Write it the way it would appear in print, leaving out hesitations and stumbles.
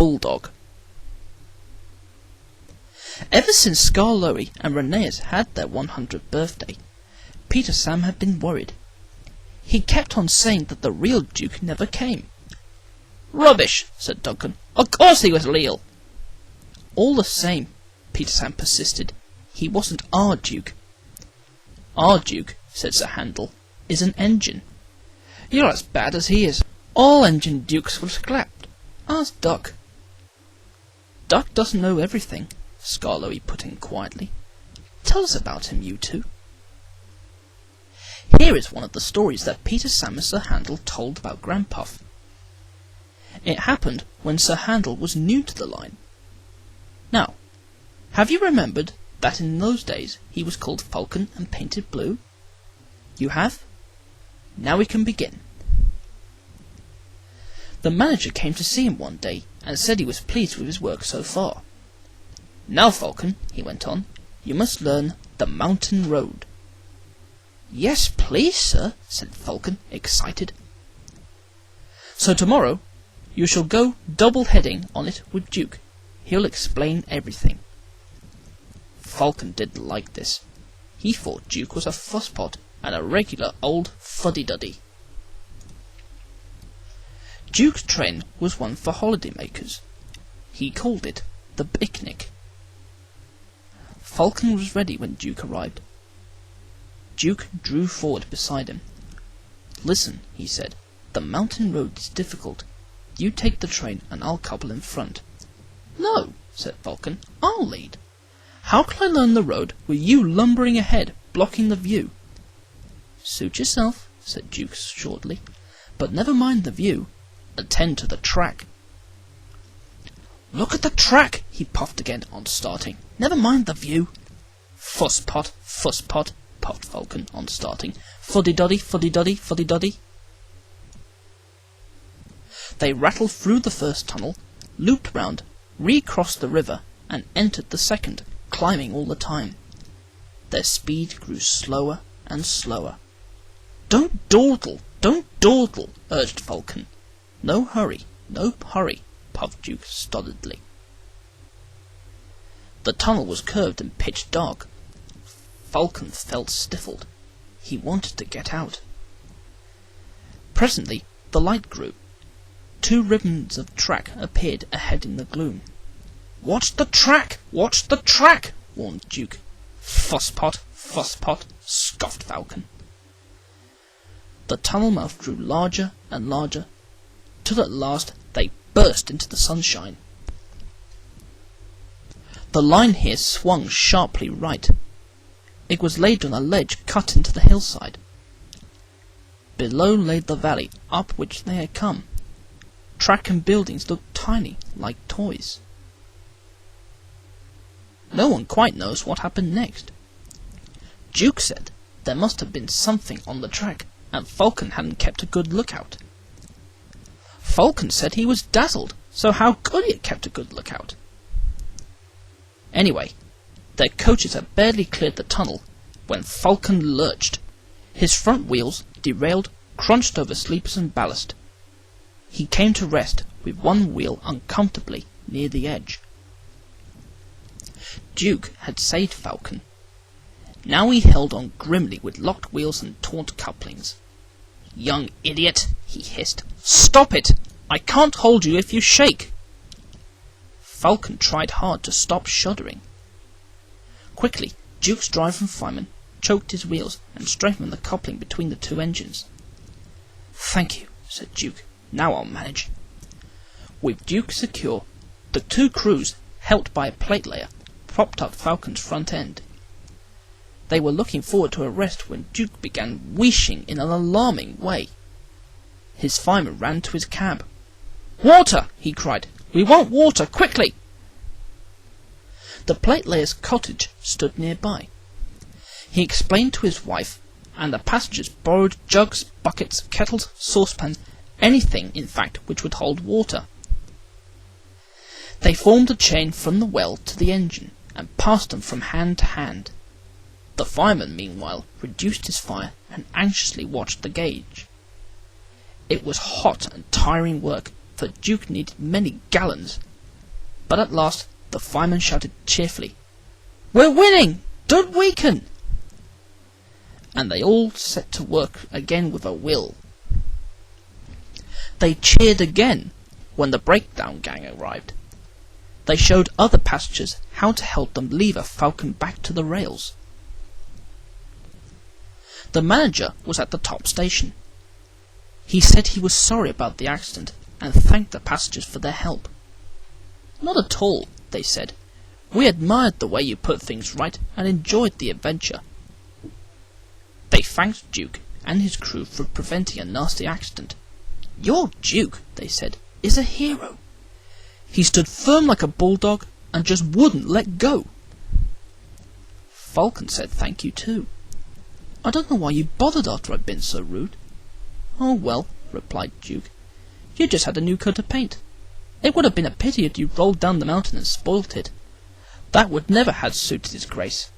Bulldog. Ever since Skarloey and Rheneas had their 100th birthday, Peter Sam had been worried. He kept on saying that the real Duke never came. "Rubbish," said Duncan. "Of course he was real." "All the same," Peter Sam persisted, "he wasn't our Duke." "Our Duke," said Sir Handel, "is an engine." "You're as bad as he is. All engine dukes were scrapped. Ask Duck." "Duck doesn't know everything," Skarloey put in quietly. "Tell us about him, you two." Here is one of the stories that Peter Sam and Sir Handel told about Grandpuff. It happened when Sir Handel was new to the line. Now, have you remembered that in those days he was called Falcon and painted blue? You have? Now we can begin. The manager came to see him one day and said he was pleased with his work so far. "Now, Falcon," he went on, "you must learn the mountain road." "Yes, please, sir," said Falcon, excited. "So tomorrow you shall go double-heading on it with Duke. He'll explain everything." Falcon didn't like this. He thought Duke was a fusspot and a regular old fuddy-duddy. Duke's train was one for holiday-makers. He called it the picnic. Falcon was ready when Duke arrived. Duke drew forward beside him. "Listen," he said, "the mountain road is difficult. You take the train and I'll couple in front." "No," said Falcon, "I'll lead. How can I learn the road with you lumbering ahead, blocking the view?" "Suit yourself," said Duke shortly, "but never mind the view. Attend to the track." "Look at the track," he puffed again on starting. "Never mind the view." Fusspot, puffed Falcon on starting. "Fuddy-duddy, fuddy-duddy, fuddy-duddy." They rattled through the first tunnel, looped round, recrossed the river, and entered the second, climbing all the time. Their speed grew slower and slower. Don't dawdle, urged Falcon. No hurry, puffed Duke stolidly. The tunnel was curved and pitch dark. Falcon felt stifled. He wanted to get out. Presently the light grew. 2 ribbons of track appeared ahead in the gloom. "Watch the track! Watch the track!" warned Duke. Fusspot, scoffed Falcon. The tunnel mouth grew larger and larger, till at last they burst into the sunshine. The line here swung sharply right. It was laid on a ledge cut into the hillside. Below lay the valley up which they had come. Track and buildings looked tiny, like toys. No one quite knows what happened next. Duke said there must have been something on the track, and Falcon hadn't kept a good lookout. Falcon said he was dazzled, so how could he have kept a good lookout? Anyway, their coaches had barely cleared the tunnel when Falcon lurched. His front wheels derailed, crunched over sleepers and ballast. He came to rest with one wheel uncomfortably near the edge. Duke had saved Falcon. Now he held on grimly with locked wheels and taut couplings. "Young idiot," he hissed. "Stop it! I can't hold you if you shake." Falcon tried hard to stop shuddering. Quickly, Duke's driver and fireman choked his wheels and strengthened the coupling between the 2 engines. "Thank you," said Duke. "Now I'll manage." With Duke secure, the 2 crews, helped by a plate layer, propped up Falcon's front end. They were looking forward to a rest when Duke began wheezing in an alarming way. His fireman ran to his cab. "Water!" he cried. "We want water, quickly!" The plate layer's cottage stood nearby. He explained to his wife, and the passengers borrowed jugs, buckets, kettles, saucepans, anything, in fact, which would hold water. They formed a chain from the well to the engine, and passed them from hand to hand. The fireman, meanwhile, reduced his fire and anxiously watched the gauge. It was hot and tiring work, for Duke needed many gallons, But at last the firemen shouted cheerfully, "We're winning! Don't weaken!" And they all set to work again with a will. They cheered again when the breakdown gang arrived. They showed other passengers how to help them leave a falcon back to the rails. The manager was at the top station. He said he was sorry about the accident and thanked the passengers for their help. "Not at all," they said. "We admired the way you put things right and enjoyed the adventure." They thanked Duke and his crew for preventing a nasty accident. "Your Duke," they said, "is a hero. He stood firm like a bulldog and just wouldn't let go." Falcon said thank you too. "I don't know why you bothered after I'd been so rude." "Oh well," replied Duke, "you just had a new coat of paint. It would have been a pity if you rolled down the mountain and spoilt it. That would never have suited his grace."